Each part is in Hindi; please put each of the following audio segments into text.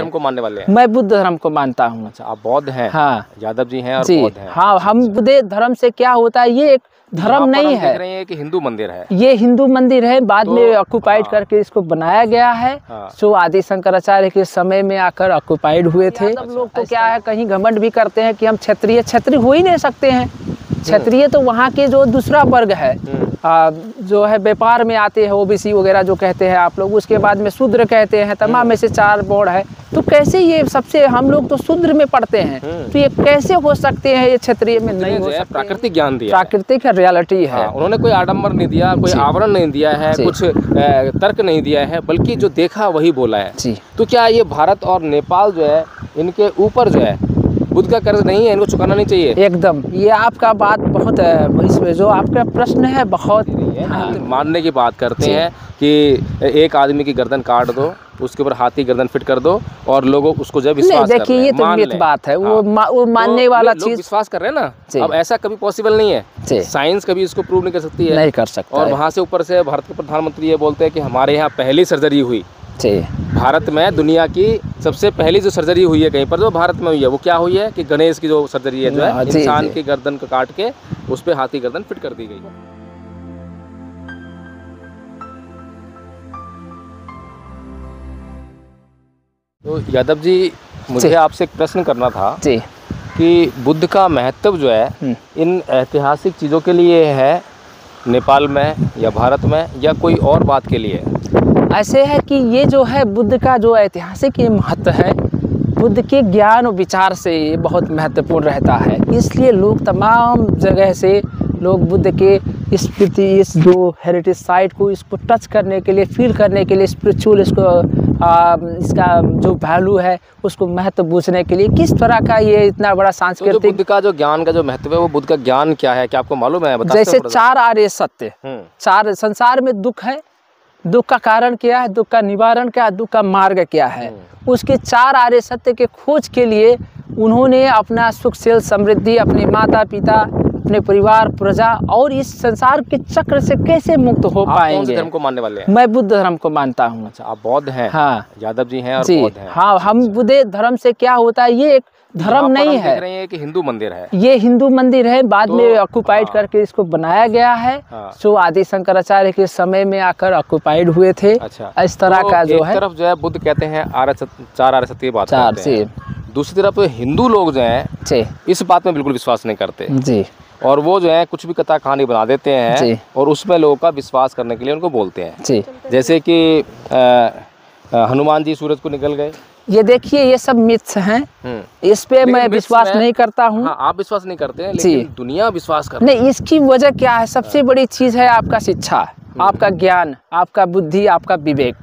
धर्म को मानने वाले हैं? मैं बुद्ध धर्म को मानता हूँ। अच्छा, आप बौद्ध हैं? हाँ, यादव जी हैं और जी बौद्ध हैं। हाँ। हम बुद्ध धर्म से क्या होता है, ये एक धर्म नहीं है। देख रहे हैं कि हिंदू मंदिर है, ये हिंदू मंदिर है, बाद में ऑक्युपाइड करके इसको बनाया गया है। जो आदि शंकराचार्य के समय में आकर ऑक्युपाइड हुए थे। सब लोग तो क्या है, कहीं घमंड भी करते हैं कि हम क्षत्रिय हो ही नहीं सकते हैं। क्षत्रिय तो वहाँ के जो दूसरा वर्ग है, जो है व्यापार में आते हैं, ओबीसी वगैरह जो कहते हैं आप लोग, उसके बाद में शूद्र कहते हैं, तमाम में से 4 बोर्ड है। तो कैसे ये सबसे, हम लोग तो शूद्र में पढ़ते हैं, तो ये कैसे हो सकते हैं, ये क्षत्रिय में नहीं हो सकते। प्राकृतिक ज्ञान दिया, प्राकृतिक रियलिटी है। उन्होंने कोई आडंबर नहीं दिया, कोई आवरण नहीं दिया है, कुछ तर्क नहीं दिया है, बल्कि जो देखा वही बोला है। तो क्या ये भारत और नेपाल जो है, इनके ऊपर जो है बुद्ध का कर्ज नहीं है, इनको चुकाना नहीं चाहिए? एकदम, ये आपका बात बहुत इसमें जो आपका प्रश्न है बहुत मानने की बात करते हैं कि एक आदमी की गर्दन काट दो, उसके ऊपर हाथी गर्दन फिट कर दो और लोग उसको जब विश्वास कर रहे हैं, ये तो मिथ बात है। वो मानने वाला चीज विश्वास कर रहे हैं ना। अब ऐसा कभी पॉसिबल नहीं है, साइंस कभी इसको प्रूव नहीं कर सकती है, नहीं कर सकता। और वहाँ से ऊपर से भारत के प्रधानमंत्री ये बोलते हैं कि हमारे यहाँ पहली सर्जरी हुई, भारत में दुनिया की सबसे पहली जो सर्जरी हुई है कहीं पर, जो भारत में हुई है, वो क्या हुई है कि गणेश की जो सर्जरी है, जो है इंसान की गर्दन को काट के उस पे हाथी गर्दन फिट कर दी गई। तो यादव जी, मुझे आपसे एक प्रश्न करना था कि बुद्ध का महत्व जो है इन ऐतिहासिक चीज़ों के लिए है नेपाल में या भारत में, या कोई और बात के लिए? ऐसे है कि ये जो है बुद्ध का जो ऐतिहासिक ये महत्व है, बुद्ध के ज्ञान और विचार से ये बहुत महत्वपूर्ण रहता है। इसलिए लोग तमाम जगह से लोग बुद्ध के इस जो हेरिटेज साइट को, इसको टच करने के लिए, फील करने के लिए, स्पिरिचुअल इसका जो वैल्यू है उसको महत्व बूझने के लिए, किस तरह का ये इतना बड़ा सांस्कृतिक। बुद्ध का जो ज्ञान का जो महत्व है, वो बुद्ध का ज्ञान क्या है, क्या आपको मालूम है? जैसे 4 आर्य सत्य, 4 संसार में दुख है, दुख का कारण क्या है, दुख का निवारण क्या है, दुख का मार्ग क्या है, उसके 4 आर्य सत्य के खोज के लिए उन्होंने अपना सुख शील समृद्धि, अपने माता पिता, अपने परिवार, प्रजा और इस संसार के चक्र से कैसे मुक्त हो पाएंगे। कौन से धर्म को मानने वाले हैं? मैं बुद्ध धर्म को मानता हूँ। अच्छा, आप बौद्ध हैं? हाँ, यादव जी हैं और बौद्ध हैं। हाँ, हम बुद्ध धर्म से क्या होता है, ये एक धर्म नहीं है। देख रहे हैं कि हिंदू मंदिर है, ये हिंदू मंदिर है, बाद में ऑक्युपाइड करके इसको बनाया गया है। जो आदि शंकराचार्य के समय में आकर ऑक्युपाइड हुए थे। अच्छा, इस तरह का जो है। एक तरफ जो है बुद्ध कहते हैं 4 आर्य सत्य की बात करते हैं, दूसरी तरफ हिंदू लोग जो हैं इस बात में बिल्कुल विश्वास नहीं करते जी, और वो जो है कुछ भी कथा कहानी बना देते हैं और उसमें लोगों का विश्वास करने के लिए उनको बोलते हैं जी। जैसे कि हनुमान जी सूरज को निकल गए, ये देखिए ये सब मिथ्स हैं, इस पे मैं विश्वास नहीं करता हूँ। हाँ, आप विश्वास नहीं करते हैं, लेकिन दुनिया विश्वास करती है। नहीं, इसकी वजह क्या है, सबसे बड़ी चीज़ है आपका शिक्षा, आपका ज्ञान, आपका बुद्धि, आपका विवेक,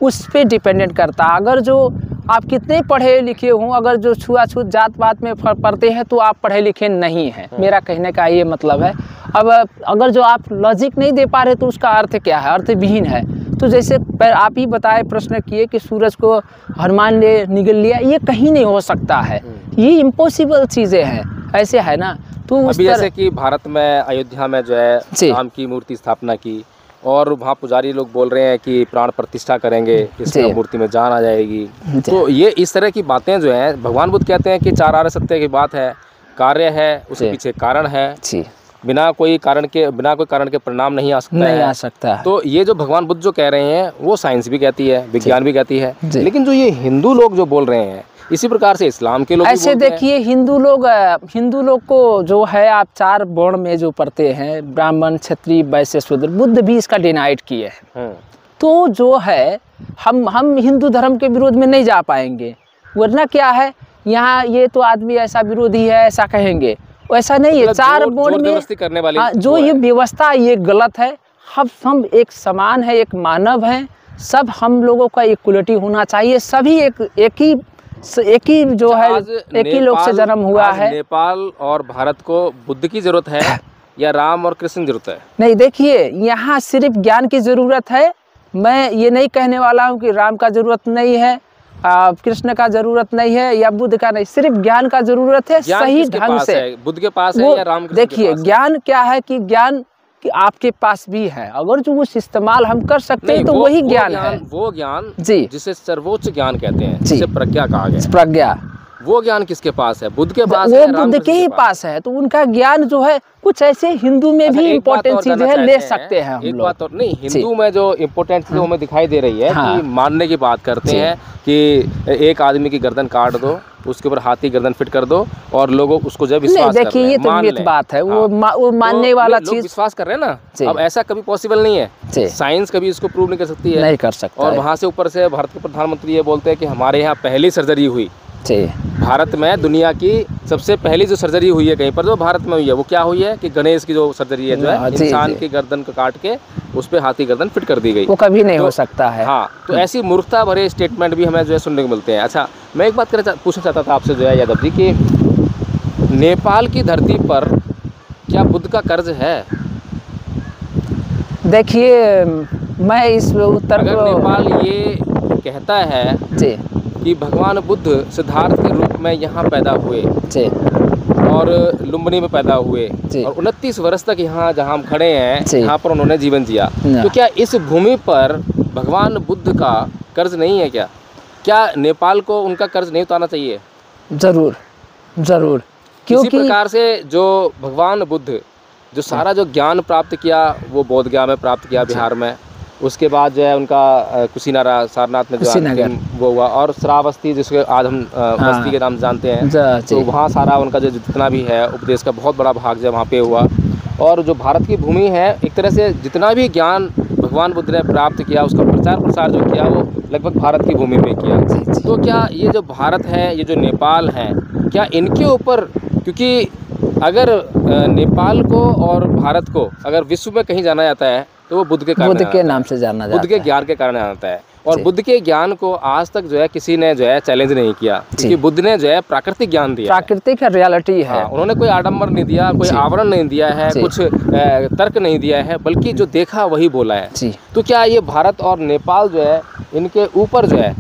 उस पे डिपेंडेंट करता है। अगर जो आप कितने पढ़े लिखे हों, अगर जो छुआछूत जात पात में पढ़ते हैं तो आप पढ़े लिखे नहीं हैं, मेरा कहने का ये मतलब है। अब अगर जो आप लॉजिक नहीं दे पा रहे तो उसका अर्थ क्या है, अर्थविहीन है। तो जैसे आप ही बताए, प्रश्न किए कि सूरज को हनुमान ने निगल लिया, ये कहीं नहीं हो सकता है, ये इम्पॉसिबल चीज़ें हैं, ऐसे है ना। तो अभी जैसे कि भारत में अयोध्या में जो है राम की मूर्ति स्थापना की, और वहाँ पुजारी लोग बोल रहे हैं कि प्राण प्रतिष्ठा करेंगे, इसमें मूर्ति में जान आ जाएगी। तो ये इस तरह की बातें जो हैं, भगवान बुद्ध कहते हैं कि 4 आर्य सत्य की बात है, कार्य है, उसके पीछे कारण है, बिना कोई कारण के परिणाम नहीं आ सकता है। तो ये जो भगवान बुद्ध जो कह रहे हैं वो साइंस भी कहती है, विज्ञान भी कहती है, लेकिन जो ये हिंदू लोग जो बोल रहे हैं, इसी प्रकार से इस्लाम के लोग ऐसे देखिए, हिंदू लोग को जो है, आप 4 वर्ण में जो पढ़ते हैं, ब्राह्मण, क्षत्रिय, वैश्य, शूद्र, बुद्ध भी इसका डिनाइड किए हैं। तो जो है हम हिंदू धर्म के विरोध में नहीं जा पाएंगे, वरना क्या है, यहाँ ये तो आदमी ऐसा विरोधी है ऐसा कहेंगे, वैसा नहीं है। 4 वर्ण में करने वाली जो ये व्यवस्था, ये गलत है। हम एक समान है, एक मानव है, सब हम लोगों का इक्वलिटी होना चाहिए, सभी एक ही जो है, एक ही लोग से जन्म हुआ है। नेपाल और भारत को बुद्ध की जरूरत है या राम और कृष्ण की जरूरत है? नहीं, देखिए यहाँ सिर्फ ज्ञान की जरूरत है। मैं ये नहीं कहने वाला हूँ कि राम का जरूरत नहीं है, कृष्ण का जरूरत नहीं है, या बुद्ध का नहीं, सिर्फ ज्ञान का जरूरत है, सही ढंग से। बुद्ध के पास है या राम? देखिए ज्ञान क्या है कि ज्ञान कि आपके पास भी है, अगर जो उस इस्तेमाल हम कर सकते हैं तो वही ज्ञान है। वो ज्ञान जी, जिसे सर्वोच्च ज्ञान कहते हैं, जिसे प्रज्ञा कहा गया। प्रज्ञा, वो ज्ञान किसके पास है? बुद्ध के पास वो है, बुद्ध के ही पास है। तो उनका ज्ञान जो है कुछ ऐसे हिंदू में भी इम्पोर्टेंट चीजें है, ले सकते हैं हम लोग। एक बात और नहीं, हिंदू में जो इम्पोर्टेंट चीजें हमें दिखाई दे रही है कि मानने की बात करते हैं कि एक आदमी की गर्दन काट दो, उसके ऊपर हाथी गर्दन फिट कर दो और लोग उसको जब विश्वास कर रहे हैं, ये तो मिथ बात है, वो मानने वाला चीज विश्वास कर रहे हैं ना। अब ऐसा कभी पॉसिबल नहीं है, साइंस कभी इसको प्रूव नहीं कर सकती है, नहीं कर सकता। और वहाँ से ऊपर से भारत के प्रधानमंत्री ये बोलते हैं कि हमारे यहाँ पहली सर्जरी हुई भारत में, दुनिया की सबसे पहली जो सर्जरी हुई है कहीं पर जो भारत में हुई है, वो क्या हुई है कि गणेश की जो सर्जरी है, जो है इंसान की गर्दन को काट के उस पे हाथी गर्दन फिट कर दी गई। वो कभी नहीं हो सकता है। हाँ, तो ऐसी मूर्खता भरे स्टेटमेंट भी हमें जो है सुनने को मिलते हैं। अच्छा, मैं एक बात पूछना चाहता था आपसे जो है यादव जी कि नेपाल की धरती पर क्या बुद्ध का कर्ज है? देखिए, मैं इस उत्तर अगर नेपाल ये कहता है जी कि भगवान बुद्ध सिद्धार्थ के रूप में यहाँ पैदा हुए और लुम्बिनी में पैदा हुए और 29 वर्ष तक यहाँ जहाँ हम खड़े हैं यहाँ पर उन्होंने जीवन जिया, तो क्या इस भूमि पर भगवान बुद्ध का कर्ज नहीं है? क्या नेपाल को उनका कर्ज नहीं उतारना चाहिए? जरूर जरूर, किसी प्रकार से जो भगवान बुद्ध जो सारा जो ज्ञान प्राप्त किया वो बोध गया में प्राप्त किया बिहार में, उसके बाद जो है उनका कुशीनारा सारनाथ में जो वो हुआ, और श्रावस्ती जिसके आज हम बस्ती के नाम जानते हैं, तो वहाँ सारा उनका जो जितना भी है उपदेश का बहुत बड़ा भाग जो वहाँ पे हुआ। और जो भारत की भूमि है, एक तरह से जितना भी ज्ञान भगवान बुद्ध ने प्राप्त किया उसका प्रचार प्रसार जो किया वो लगभग भारत की भूमि में किया। तो क्या ये जो भारत है, ये जो नेपाल है, क्या इनके ऊपर, क्योंकि अगर नेपाल को और भारत को अगर विश्व में कहीं जाना जाता है तो वो बुद्ध के नाम से जाना जाता है, बुद्ध के ज्ञान के कारण जाता है। और बुद्ध के ज्ञान को आज तक जो है किसी ने जो है चैलेंज नहीं किया, क्योंकि बुद्ध ने जो है प्राकृतिक ज्ञान दिया, प्राकृतिक रियलिटी है। उन्होंने कोई आडंबर नहीं दिया, कोई आवरण नहीं दिया है, कुछ तर्क नहीं दिया है, बल्कि जो देखा वही बोला है। तो क्या ये भारत और नेपाल जो है इनके ऊपर जो है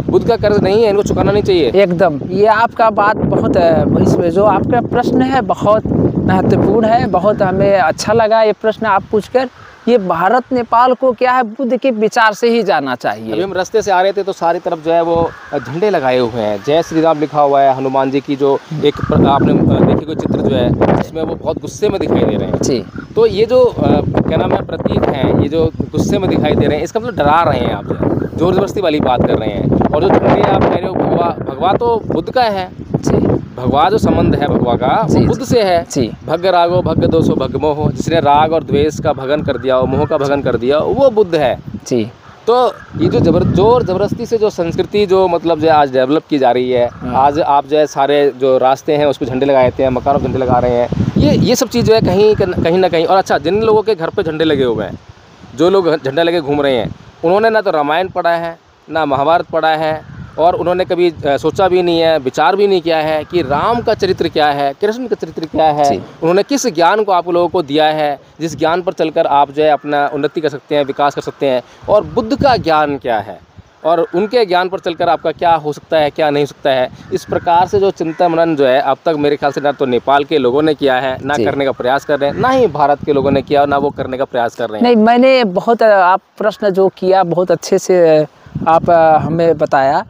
बुद्ध का कर्ज नहीं है, इनको चुकाना नहीं चाहिए? एकदम, ये आपका बात बहुत, इसमें जो आपका प्रश्न है बहुत महत्वपूर्ण है, बहुत हमें अच्छा लगा ये प्रश्न आप पूछकर। ये भारत नेपाल को क्या है, बुद्ध के विचार से ही जाना चाहिए। अभी हम रास्ते से आ रहे थे तो सारी तरफ जो है वो झंडे लगाए हुए हैं, जय श्री राम लिखा हुआ है, हनुमान जी की जो एक आपने देखी कोई चित्र जो है जिसमें वो बहुत गुस्से में दिखाई दे रहे हैं जी। तो ये जो क्या नाम है प्रतीक हैं, ये जो गुस्से में दिखाई दे रहे हैं, इसका मतलब डरा रहे हैं आप, जोर जबरदस्ती वाली बात कर रहे हैं। और जो झंडे आप कह रहे हो भगवा तो बुद्ध का है, भगवा जो संबंध है भगवा का वो बुद्ध से है। भग रागो भग दोषो भग मोह, जिसने राग और द्वेष का भगन कर दिया, मोह का भगन कर दिया, वो बुद्ध है। तो ये जो जोर जबरदस्ती से जो संस्कृति जो मतलब जो आज डेवलप की जा रही है, आज आप जो है सारे जो रास्ते हैं उस पर झंडे लगाए थे, मकानों पर झंडे लगा रहे हैं, ये सब चीज़ जो है कहीं ना कहीं। और अच्छा, जिन लोगों के घर पे झंडे लगे हुए हैं, जो लोग झंडा लगे घूम रहे हैं, उन्होंने ना तो रामायण पढ़ा है, ना महाभारत पढ़ा है, और उन्होंने कभी सोचा भी नहीं है, विचार भी नहीं किया है कि राम का चरित्र क्या है, कृष्ण का चरित्र क्या है, उन्होंने किस ज्ञान को आप लोगों को दिया है, जिस ज्ञान पर चलकर आप जो है अपना उन्नति कर सकते हैं, विकास कर सकते हैं, और बुद्ध का ज्ञान क्या है, और उनके ज्ञान पर चलकर आपका क्या हो सकता है, क्या नहीं हो सकता है। इस प्रकार से जो चिंतन मनन जो है अब तक मेरे ख्याल से ना तो नेपाल के लोगों ने किया है, ना करने का प्रयास कर रहे हैं, ना ही भारत के लोगों ने किया, ना वो करने का प्रयास कर रहे हैं। नहीं, मैंने बहुत, आप प्रश्न जो किया बहुत अच्छे से आप हमें बताया।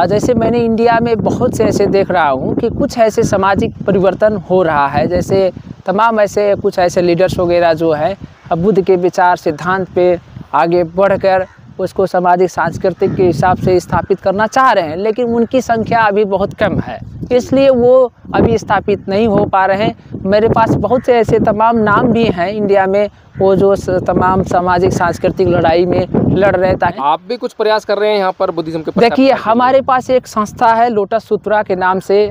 जैसे मैंने इंडिया में बहुत से ऐसे देख रहा हूँ कि कुछ ऐसे सामाजिक परिवर्तन हो रहा है, जैसे तमाम ऐसे कुछ ऐसे लीडर्स वगैरह जो है अब बुद्ध के विचार सिद्धांत पे आगे बढ़कर उसको सामाजिक सांस्कृतिक के हिसाब से स्थापित करना चाह रहे हैं, लेकिन उनकी संख्या अभी बहुत कम है, इसलिए वो अभी स्थापित नहीं हो पा रहे हैं। मेरे पास बहुत से ऐसे तमाम नाम भी हैं इंडिया में, वो जो तमाम सामाजिक सांस्कृतिक लड़ाई में लड़ रहे हैं। आप भी कुछ प्रयास कर रहे हैं यहाँ पर बुद्धिज्म के? देखिए, हमारे पास एक संस्था है लोटस सूत्रा के नाम से,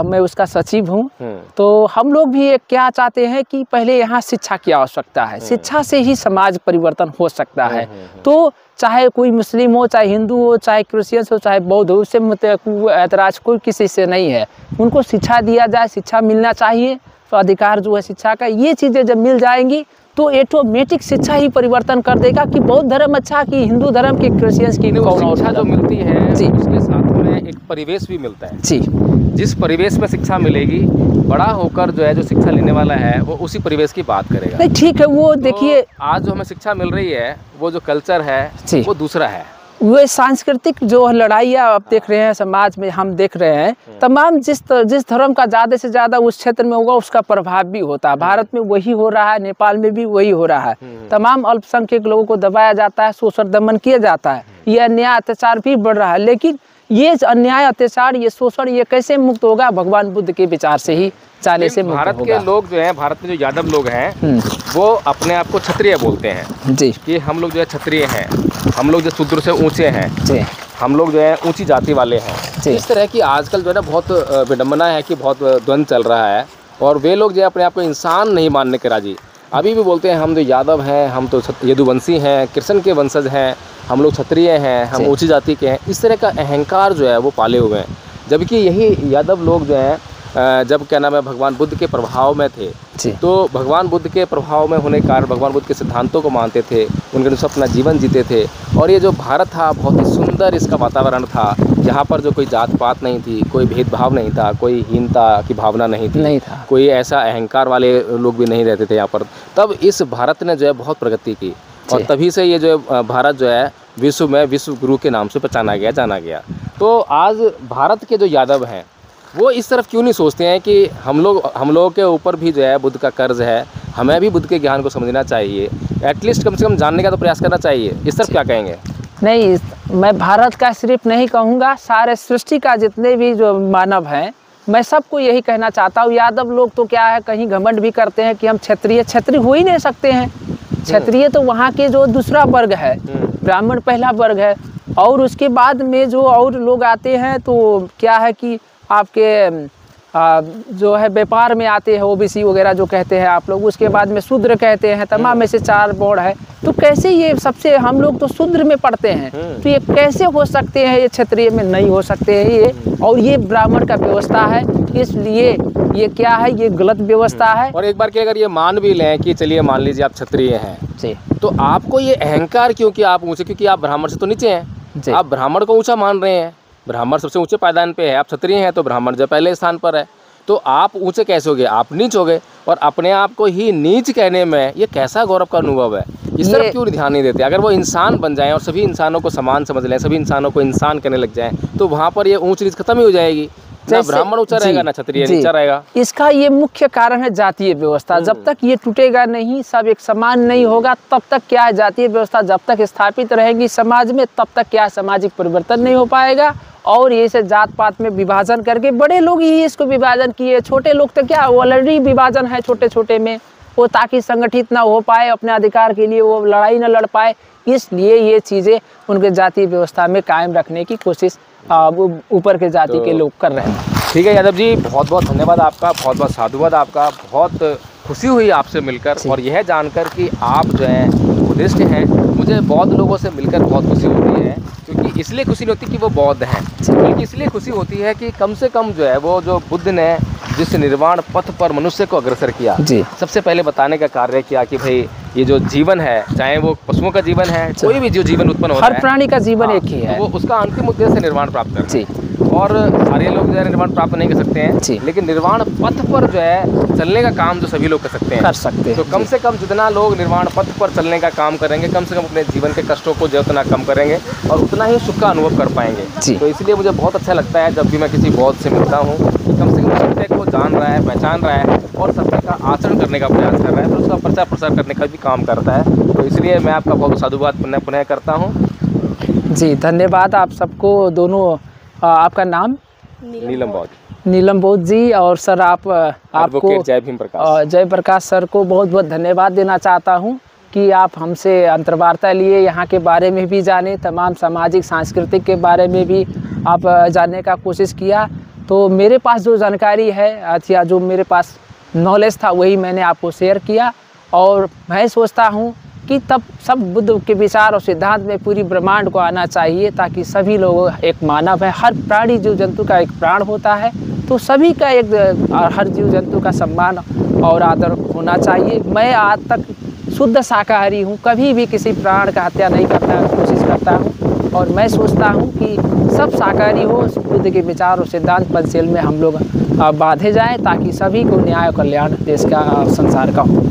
मैं उसका सचिव हूँ। तो हम लोग भी एक क्या चाहते हैं कि पहले यहाँ शिक्षा की आवश्यकता है, शिक्षा से ही समाज परिवर्तन हो सकता है। तो चाहे कोई मुस्लिम हो, चाहे हिंदू हो, चाहे क्रिश्चियंस हो, चाहे बौद्ध हो, उससे ऐतराज कोई किसी से नहीं है। उनको शिक्षा दिया जाए, शिक्षा मिलना चाहिए, तो अधिकार जो है शिक्षा का, ये चीज़ें जब मिल जाएंगी तो ऑटोमेटिक शिक्षा ही परिवर्तन कर देगा कि बौद्ध धर्म अच्छा कि हिंदू धर्म की क्रिश्चियंस की। शिक्षा जो मिलती है उसके साथ में एक परिवेश भी मिलता है। जिस परिवेश में शिक्षा मिलेगी, बड़ा होकर जो है जो शिक्षा लेने वाला है वो उसी परिवेश की बात करेगा। नहीं ठीक है, वो देखिए तो आज जो हमें शिक्षा मिल रही है वो जो कल्चर है वो दूसरा है। वो सांस्कृतिक जो लड़ाइयाँ आप देख रहे हैं समाज में, हम देख रहे हैं तमाम जिस धर्म का ज़्यादा से ज़्यादा उस क्षेत्र में होगा उसका प्रभाव भी होता है। भारत में वही हो रहा है, नेपाल में भी वही हो रहा है। तमाम अल्पसंख्यक लोगों को दबाया जाता है, शोषण दमन किया जाता है, ये अन्याय अत्याचार भी बढ़ रहा है। लेकिन ये अन्याय अत्याचार, ये शोषण, ये कैसे मुक्त होगा? भगवान बुद्ध के विचार से ही चाले से मुक्त भारत होगा। के लोग जो हैं, भारत में जो यादव लोग हैं वो अपने आप को क्षत्रिय बोलते हैं जी, कि हम लोग जो है क्षत्रिय हैं, हम लोग जो शूद्र से ऊंचे हैं जी, हम लोग जो है ऊंची जाति वाले हैं। इस तरह की आजकल जो है ना बहुत विडम्बना है कि बहुत द्वंद्व चल रहा है और वे लोग जो है अपने आप को इंसान नहीं मानने के राजी। अभी भी बोलते हैं हम जो यादव हैं, हम तो यदुवंशी हैं, कृष्ण के वंशज हैं, हम लोग क्षत्रिय हैं, हम ऊंची जाति के हैं। इस तरह का अहंकार जो है वो पाले हुए हैं। जबकि यही यादव लोग जो हैं जब क्या नाम है भगवान बुद्ध के प्रभाव में थे, तो भगवान बुद्ध के प्रभाव में होने के कारण भगवान बुद्ध के सिद्धांतों को मानते थे, उनके अनुसार अपना जीवन जीते थे। और ये जो भारत था बहुत ही सुंदर इसका वातावरण था, जहाँ पर जो कोई जात पात नहीं थी, कोई भेदभाव नहीं था, कोई हीनता की भावना नहीं थी, नहीं था, कोई ऐसा अहंकार वाले लोग भी नहीं रहते थे यहाँ पर। तब इस भारत ने जो है बहुत प्रगति की और तभी से ये जो भारत जो है विश्व में विश्व गुरु के नाम से पहचाना गया, जाना गया। तो आज भारत के जो यादव हैं वो इस तरफ क्यों नहीं सोचते हैं कि हम लोगों के ऊपर भी जो है बुद्ध का कर्ज है, हमें भी बुद्ध के ज्ञान को समझना चाहिए, एटलीस्ट कम से कम जानने का तो प्रयास करना चाहिए। इस तरफ क्या कहेंगे? नहीं, मैं भारत का सिर्फ नहीं कहूँगा, सारे सृष्टि का जितने भी जो मानव हैं, मैं सबको यही कहना चाहता हूँ। यादव लोग तो क्या है, कहीं घमंड भी करते हैं कि हम क्षत्रिय हो ही नहीं सकते हैं। क्षत्रिय तो वहाँ के जो दूसरा वर्ग है, ब्राह्मण पहला वर्ग है, और उसके बाद में जो और लोग आते हैं तो क्या है कि आपके जो है व्यापार में आते हैं, ओबीसी वगैरह जो कहते हैं आप लोग, उसके बाद में शूद्र कहते हैं, तमाम में से 4 बोर्ड है। तो कैसे ये सबसे, हम लोग तो शूद्र में पढ़ते हैं, तो ये कैसे हो सकते हैं? ये क्षत्रिय में नहीं हो सकते हैं ये, और ये ब्राह्मण का व्यवस्था है, इसलिए ये क्या है, ये गलत व्यवस्था है। और एक बार कि अगर ये मान भी लें कि चलिए मान लीजिए आप क्षत्रिय हैं जी, तो आपको ये अहंकार क्यों कि आप ऊँचे, क्योंकि आप ब्राह्मण से तो नीचे हैं, आप ब्राह्मण को ऊँचा मान रहे हैं। ब्राह्मण सबसे ऊंचे पायदान पे है, आप क्षत्रिय हैं तो ब्राह्मण जो पहले स्थान पर है, तो आप ऊंचे कैसे हो गए? आप नीच हो गए। और अपने आप को ही नीच कहने में ये कैसा गौरव का अनुभव है? इस तरफ क्यों ध्यान नहीं देते? अगर वो इंसान बन जाएं और सभी इंसानों को समान समझ लें, सभी इंसानों को इंसान कहने लग जाएं, तो वहाँ पर ये ऊंच नीच खत्म ही हो जाएगी। ना ब्राह्मण ऊंचा रहेगा, ना क्षत्रिय नीचा रहेगा। इसका ये मुख्य कारण है जातीय व्यवस्था। जब तक ये टूटेगा नहीं, सब एक समान नहीं होगा, तब तक क्या है, जातीय व्यवस्था जब तक स्थापित रहेगी समाज में, तब तक क्या सामाजिक परिवर्तन नहीं हो पाएगा। और ये से जात पात में विभाजन करके, बड़े लोग ही इसको विभाजन किए, छोटे लोग तो क्या ऑलरेडी विभाजन है छोटे छोटे में, वो ताकि संगठित ना हो पाए, अपने अधिकार के लिए वो लड़ाई ना लड़ पाए, इसलिए ये चीज़ें उनके जातीय व्यवस्था में कायम रखने की कोशिश ऊपर के जाति के लोग कर रहे हैं। ठीक है यादव जी, बहुत बहुत धन्यवाद आपका, बहुत बहुत साधुवाद आपका। बहुत खुशी हुई आपसे मिलकर और यह जानकर कि आप जो हैं बुद्धिस्ट हैं। मुझे बौद्ध लोगों से मिलकर बहुत खुशी होती है, क्योंकि इसलिए खुशी नहीं होती कि वो बौद्ध हैं, बल्कि इसलिए खुशी होती है कि कम से कम जो है वो जो बुद्ध ने जिस निर्वाण पथ पर मनुष्य को अग्रसर किया, सबसे पहले बताने का कार्य किया कि भाई ये जो जीवन है, चाहे वो पशुओं का जीवन है, कोई भी जो जीवन उत्पन्न होता है, हर प्राणी का जीवन एक ही है, तो वो उसका अंतिम उद्देश्य निर्वाण प्राप्त करना है। और सारे लोग जो है निर्वाण प्राप्त नहीं कर सकते हैं, लेकिन निर्वाण पथ पर जो है चलने का काम जो सभी लोग कर सकते हैं, तो कम से कम जितना लोग निर्वाण पथ पर चलने का काम करेंगे, कम से कम अपने जीवन के कष्टों को जो उतना कम करेंगे और उतना ही सुख का अनुभव कर पाएंगे। तो इसलिए मुझे बहुत अच्छा लगता है जब भी मैं किसी बौद्ध से मिलता हूँ कि कम से कम सत्य को जान रहा है, पहचान रहा है और सत्य का आचरण करने का प्रयास कर रहा है, तो उसका प्रचार प्रसार करने का भी काम करता है। तो इसलिए मैं आपका बहुत साधुवाद पुनः करता हूँ। जी धन्यवाद आप सबको दोनों। आपका नाम? नीलम बौद्ध। नीलम बौद्ध जी। और सर आपको जय भीम प्रकाश, जय प्रकाश सर को बहुत बहुत धन्यवाद देना चाहता हूँ कि आप हमसे अंतर्वार्ता लिए, यहाँ के बारे में भी जाने, तमाम सामाजिक सांस्कृतिक के बारे में भी आप जानने का कोशिश किया। तो मेरे पास जो जानकारी है या जो मेरे पास नॉलेज था वही मैंने आपको शेयर किया। और मैं सोचता हूँ कि तब सब बुद्ध के विचार और सिद्धांत में पूरी ब्रह्मांड को आना चाहिए, ताकि सभी लोग एक मानव है, हर प्राणी जीव जंतु का एक प्राण होता है, तो सभी का एक हर जीव जंतु का सम्मान और आदर होना चाहिए। मैं आज तक शुद्ध शाकाहारी हूँ, कभी भी किसी प्राण का हत्या नहीं करता कोशिश करता हूँ। और मैं सोचता हूँ कि सब शाकाहारी हो, बुद्ध के विचार और सिद्धांत पंचशील में हम लोग बांधे जाएं, ताकि सभी को न्याय और कल्याण देश का संसार का हो।